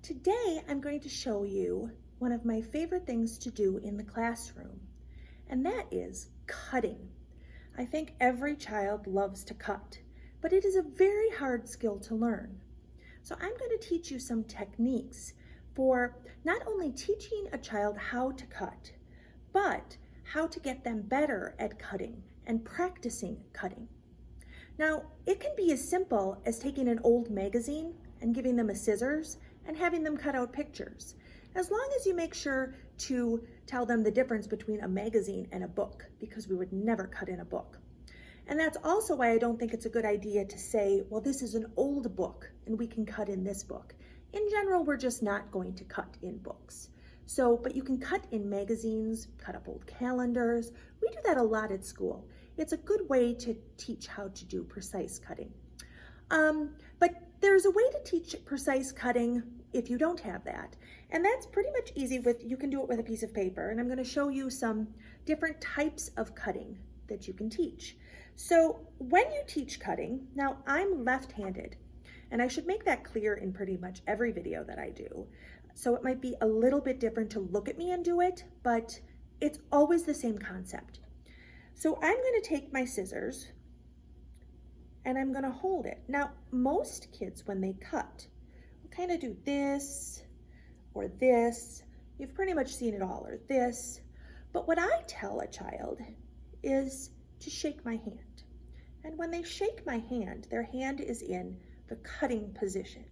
Today, I'm going to show you one of my favorite things to do in the classroom, and that is cutting. I think every child loves to cut, but it is a very hard skill to learn. So I'm going to teach you some techniques for not only teaching a child how to cut, but how to get them better at cutting and practicing cutting. Now, it can be as simple as taking an old magazine and giving them a scissors and having them cut out pictures, as long as you make sure to tell them the difference between a magazine and a book, because we would never cut in a book. And that's also why I don't think it's a good idea to say, well, this is an old book and we can cut in this book. In general, we're just not going to cut in books. But you can cut in magazines, cut up old calendars. We do that a lot at school. It's a good way to teach how to do precise cutting. But there's a way to teach precise cutting if you don't have that. And that's pretty much easy you can do it with a piece of paper. And I'm going to show you some different types of cutting that you can teach. So when you teach cutting, now I'm left-handed, and I should make that clear in pretty much every video that I do. So it might be a little bit different to look at me and do it, but it's always the same concept. So I'm going to take my scissors and I'm going to hold it. Now, most kids, when they cut, will kind of do this or this. You've pretty much seen it all, or this. But what I tell a child is to shake my hand. And when they shake my hand, their hand is in the cutting position.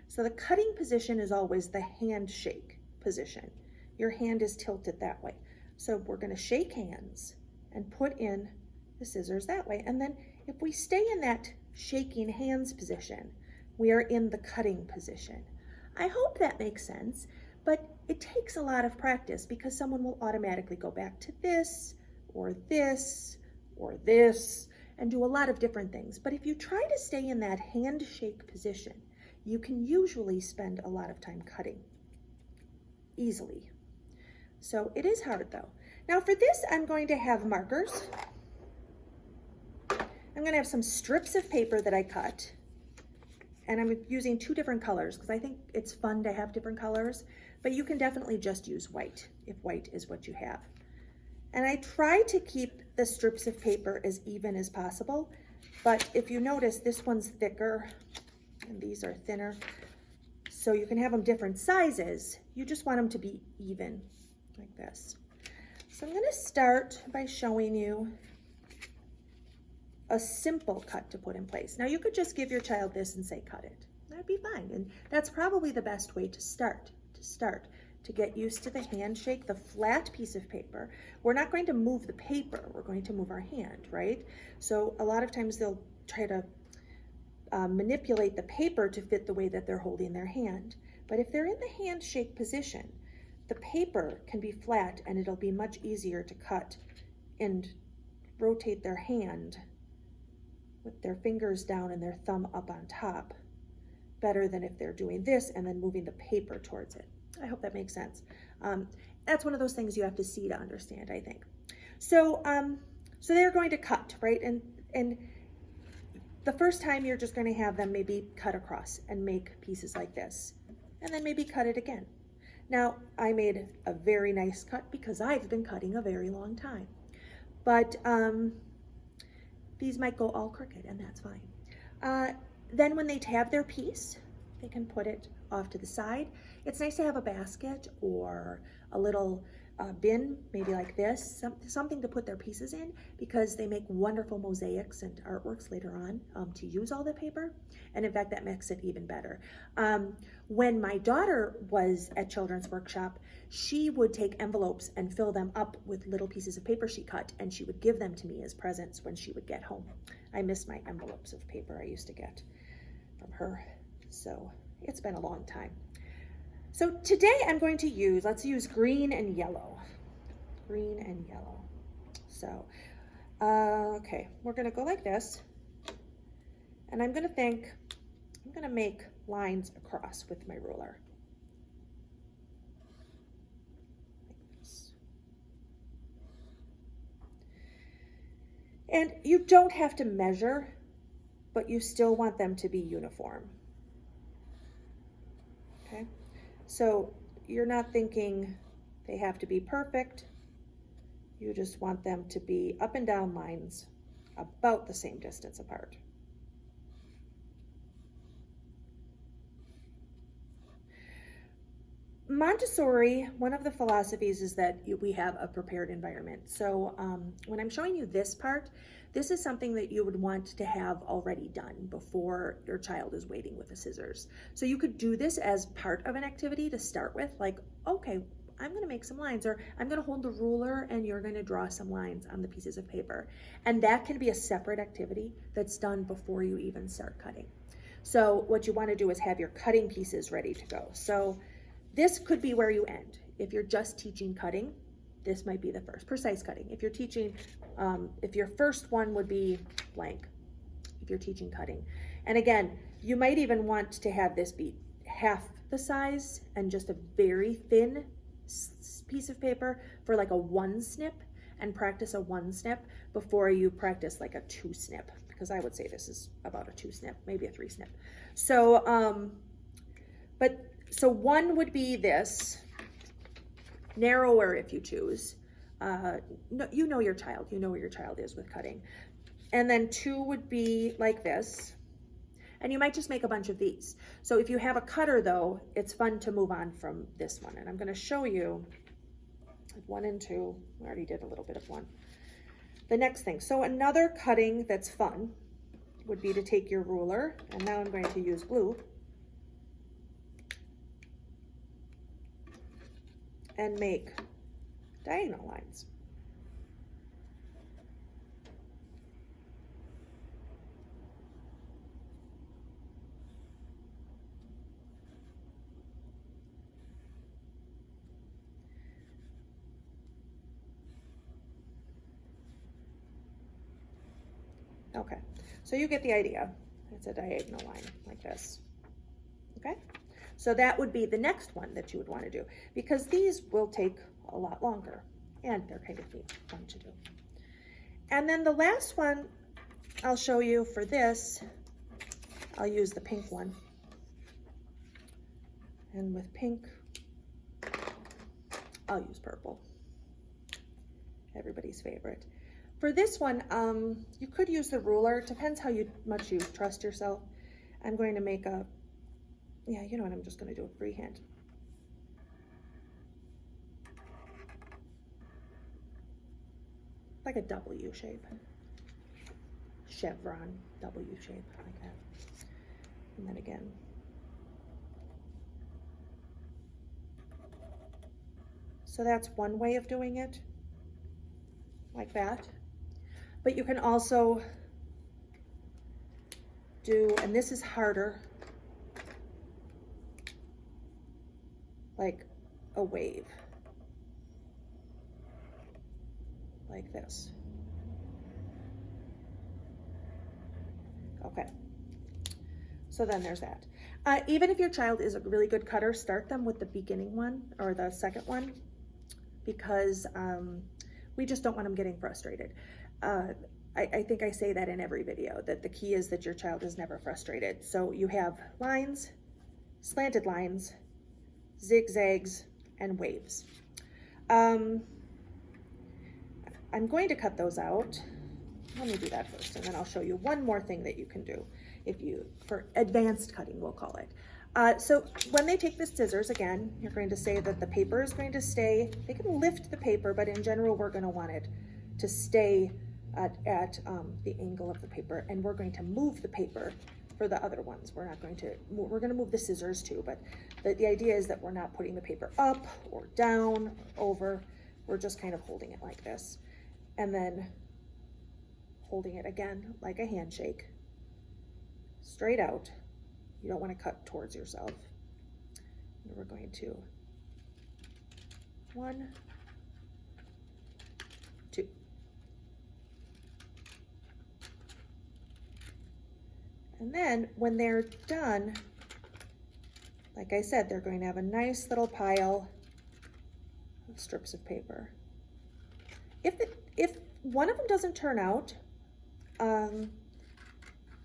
So the cutting position is always the handshake position. Your hand is tilted that way. So we're going to shake hands and put in the scissors that way. And then if we stay in that shaking hands position, we are in the cutting position. I hope that makes sense, but it takes a lot of practice because someone will automatically go back to this or this or this and do a lot of different things. But if you try to stay in that handshake position, you can usually spend a lot of time cutting easily. So it is hard though. Now for this, I'm going to have markers. I'm going to have some strips of paper that I cut, and I'm using two different colors because I think it's fun to have different colors, but you can definitely just use white if white is what you have. And I try to keep the strips of paper as even as possible, but if you notice, this one's thicker and these are thinner, so you can have them different sizes. You just want them to be even like this. So I'm going to start by showing you a simple cut to put in place. Now you could just give your child this and say cut it. That'd be fine, and that's probably the best way to start to get used to the handshake, the flat piece of paper. We're not going to move the paper, we're going to move our hand, right? So a lot of times they'll try to manipulate the paper to fit the way that they're holding their hand. But if they're in the handshake position, the paper can be flat and it'll be much easier to cut and rotate their hand with their fingers down and their thumb up on top, better than if they're doing this and then moving the paper towards it. I hope that makes sense. That's one of those things you have to see to understand, I think. So they're going to cut, right? And the first time you're just going to have them maybe cut across and make pieces like this, and then maybe cut it again. Now, I made a very nice cut because I've been cutting a very long time, but these might go all crooked, and that's fine. Then when they have their piece, they can put it off to the side. It's nice to have a basket or a little bin, maybe like this, something to put their pieces in, because they make wonderful mosaics and artworks later on to use all the paper. And in fact, that makes it even better. When my daughter was at Children's Workshop, she would take envelopes and fill them up with little pieces of paper she cut, and she would give them to me as presents when she would get home. I miss my envelopes of paper I used to get from her. So it's been a long time. So today I'm going to use, let's use green and yellow. Green and yellow. So, okay, we're gonna go like this. And I'm gonna make lines across with my ruler. Like this. And you don't have to measure, but you still want them to be uniform. okay? So you're not thinking they have to be perfect. You just want them to be up and down lines about the same distance apart. Montessori, one of the philosophies is that we have a prepared environment. So when I'm showing you this part, this is something that you would want to have already done before your child is waiting with the scissors. So you could do this as part of an activity to start with, like, okay, I'm gonna make some lines, or I'm gonna hold the ruler and you're gonna draw some lines on the pieces of paper. And that can be a separate activity that's done before you even start cutting. So what you wanna do is have your cutting pieces ready to go. So this could be where you end. If you're just teaching cutting, this might be the first, precise cutting. If you're teaching, if your first one would be blank, if you're teaching cutting. And again, you might even want to have this be half the size and just a very thin piece of paper for like a 1 snip, and practice a 1 snip before you practice like a 2 snip, because I would say this is about a 2 snip, maybe a 3 snip. So, so 1 would be this, narrower if you choose. You know your child, you know where your child is with cutting. And then 2 would be like this. And you might just make a bunch of these. So if you have a cutter though, it's fun to move on from this one. And I'm gonna show you 1 and 2, I already did a little bit of 1. The next thing, so another cutting that's fun would be to take your ruler, and now I'm going to use glue, and make diagonal lines. Okay, so you get the idea. It's a diagonal line like this, okay? So that would be the next one that you would want to do, because these will take a lot longer and they're kind of neat, fun to do. And then the last one I'll show you for this, I'll use the pink one. And with pink, I'll use purple, everybody's favorite. For this one, you could use the ruler. It depends how much you trust yourself. I'm going to make a, yeah, you know what, I'm just going to do a freehand. Like a W shape. Chevron W shape, like that. And then again. So that's one way of doing it, like that. But you can also do, and this is harder, like a wave, like this. Okay, so then there's that. Even if your child is a really good cutter, start them with the beginning one or the second one, because we just don't want them getting frustrated. I think I say that in every video, that the key is that your child is never frustrated. So you have lines, slanted lines, zigzags, and waves. I'm going to cut those out. Let me do that first, and then I'll show you one more thing that you can do for advanced cutting, we'll call it. So when they take the scissors, again, you're going to say that the paper is going to stay, they can lift the paper, but in general, we're going to want it to stay at the angle of the paper, and we're going to move the paper for the other ones. We're not going to move, we're going to move the scissors too, but the idea is that we're not putting the paper up or down or over. We're just kind of holding it like this, and then holding it again like a handshake, straight out. You don't want to cut towards yourself. And we're going to 1, 2. And then when they're done, like I said, they're going to have a nice little pile of strips of paper. If one of them doesn't turn out,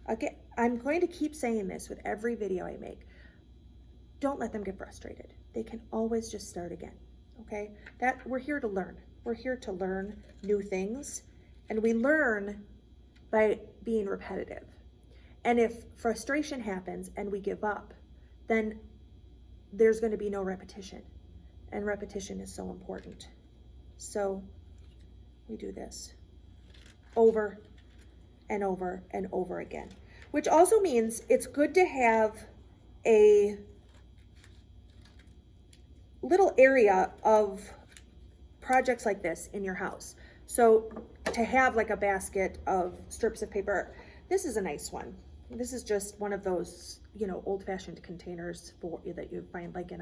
again, I'm going to keep saying this with every video I make. don't let them get frustrated. They can always just start again, okay? We're here to learn. We're here to learn new things, and we learn by being repetitive. And if frustration happens and we give up, then there's going to be no repetition. And repetition is so important. So we do this over and over and over again, which also means it's good to have a little area of projects like this in your house. So to have like a basket of strips of paper, this is a nice one. This is just one of those, you know, old-fashioned containers that you find like in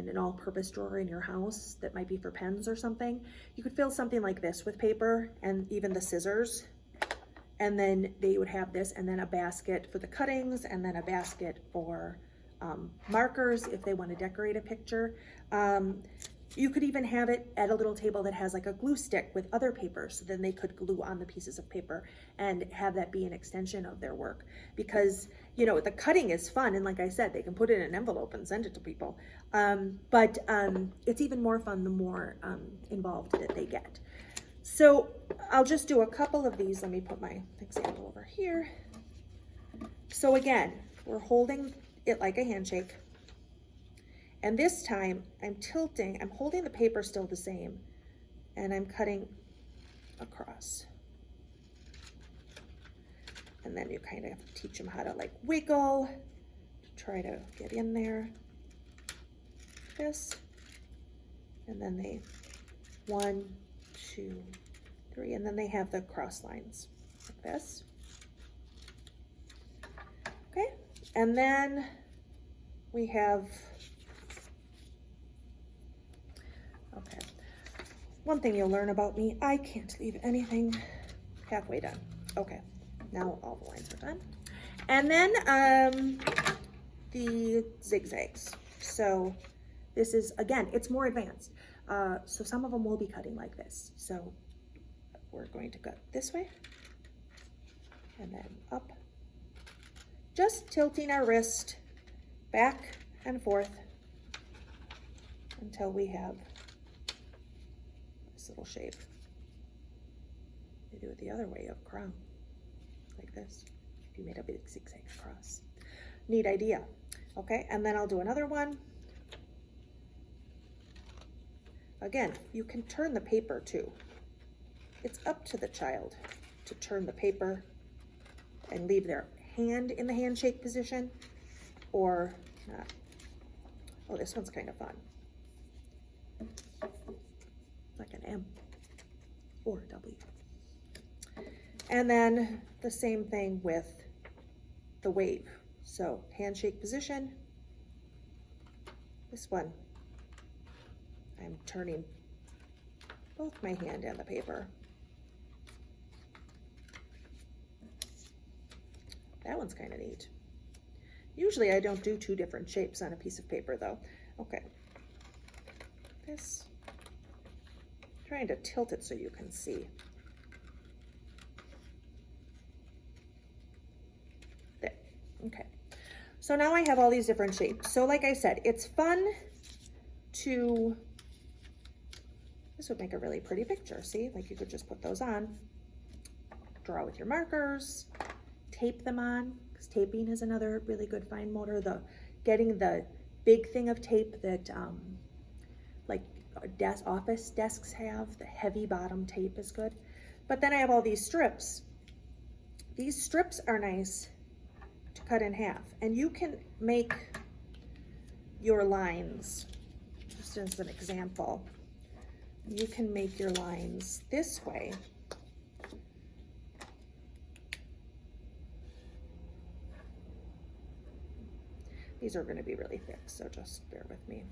an all-purpose drawer in your house that might be for pens or something. You could fill something like this with paper and even the scissors, and then they would have this, and then a basket for the cuttings, and then a basket for markers if they want to decorate a picture. You could even have it at a little table that has like a glue stick with other papers, so then they could glue on the pieces of paper and have that be an extension of their work. Because, you know, the cutting is fun, and like I said, they can put it in an envelope and send it to people. But it's even more fun the more involved that they get. So I'll just do a couple of these. Let me put my example over here. So again, we're holding it like a handshake. And this time I'm holding the paper still the same, and I'm cutting across. And then you kind of have to teach them how to like wiggle, try to get in there, this, and then they, 1, 2, 3, and then they have the cross lines like this. Okay, and then we have, okay, one thing you'll learn about me, I can't leave anything halfway done. Okay, now all the lines are done. And then the zigzags. So this is, again, it's more advanced. So some of them will be cutting like this. So we're going to cut this way and then up, just tilting our wrist back and forth until we have this little shape. You do it the other way, a crown, like this. You made a big zigzag across. Neat idea. Okay, and then I'll do another one. Again, you can turn the paper too. It's up to the child to turn the paper and leave their hand in the handshake position or not. Oh, this one's kind of fun. Like an M or a W. And then the same thing with the wave. So handshake position. This one, I'm turning both my hand and the paper. That one's kind of neat. Usually I don't do 2 different shapes on a piece of paper though. Okay. This, trying to tilt it so you can see. There, okay. So now I have all these different shapes. So like I said, it's fun to, this would make a really pretty picture. See, like you could just put those on, draw with your markers, tape them on, because taping is another really good fine motor. Getting the big thing of tape that like office desks have, the heavy bottom tape is good. But then I have all these strips. These strips are nice to cut in half, and you can make your lines, just as an example, you can make your lines this way. These are going to be really thick, so just bear with me.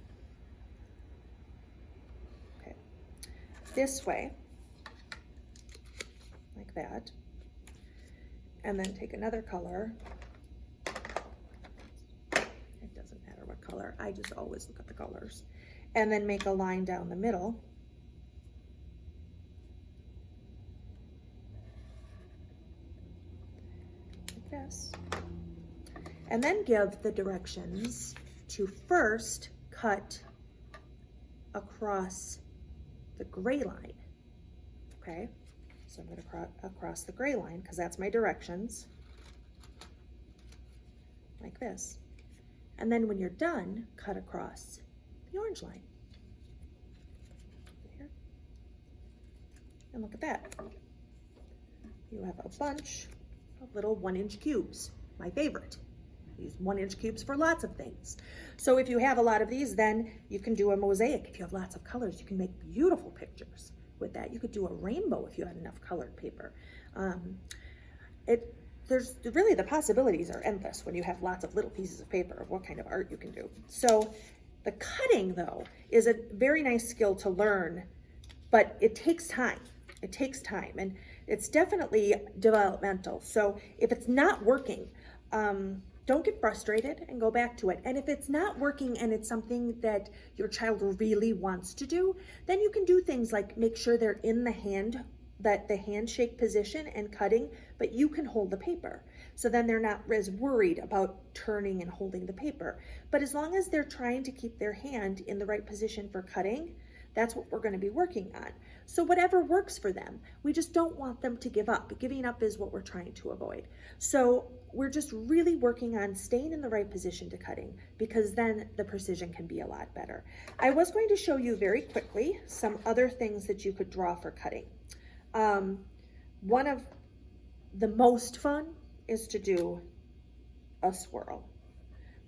Okay, this way, like that, and then take another color. It doesn't matter what color, I just always look at the colors. And then make a line down the middle. Like this. and then give the directions to first cut across the gray line, okay? So I'm gonna across the gray line because that's my directions, like this. And then when you're done, cut across the orange line. Here. And look at that. You have a bunch of little 1-inch cubes, my favorite. I use 1-inch cubes for lots of things. So if you have a lot of these, then you can do a mosaic. If you have lots of colors, you can make beautiful pictures with that. You could do a rainbow if you had enough colored paper. There's really, the possibilities are endless when you have lots of little pieces of paper of what kind of art you can do. So the cutting, though, is a very nice skill to learn, but it takes time. It takes time, and it's definitely developmental. So if it's not working, don't get frustrated and go back to it. And if it's not working and it's something that your child really wants to do, then you can do things like make sure they're in the handshake position and cutting, but you can hold the paper. So then they're not as worried about turning and holding the paper. But as long as they're trying to keep their hand in the right position for cutting, that's what we're going to be working on. So whatever works for them, we just don't want them to give up. Giving up is what we're trying to avoid. So we're just really working on staying in the right position to cutting, because then the precision can be a lot better. I was going to show you very quickly some other things that you could draw for cutting. One of the most fun is to do a swirl.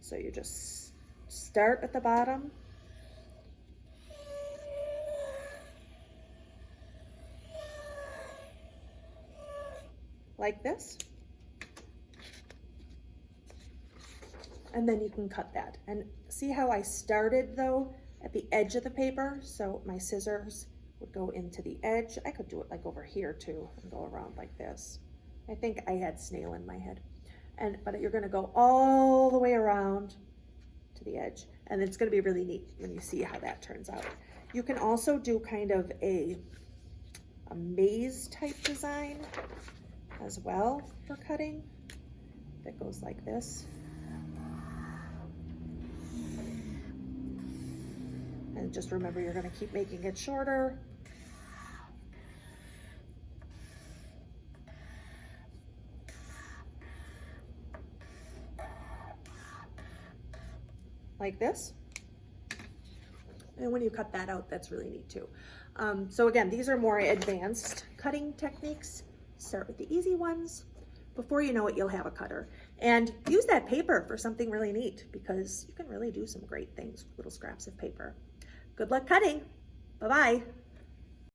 So you just start at the bottom, like this, and then you can cut that. And see how I started though at the edge of the paper, so my scissors would go into the edge. I could do it like over here too and go around like this. I think I had snail in my head. But you're gonna go all the way around to the edge, and it's gonna be really neat when you see how that turns out. You can also do kind of a maze type design as well for cutting that goes like this. And just remember, you're going to keep making it shorter. Like this. And when you cut that out, that's really neat too. So again, these are more advanced cutting techniques. Start with the easy ones. Before you know it, you'll have a cutter. And use that paper for something really neat, because you can really do some great things with little scraps of paper. Good luck cutting. Bye-bye.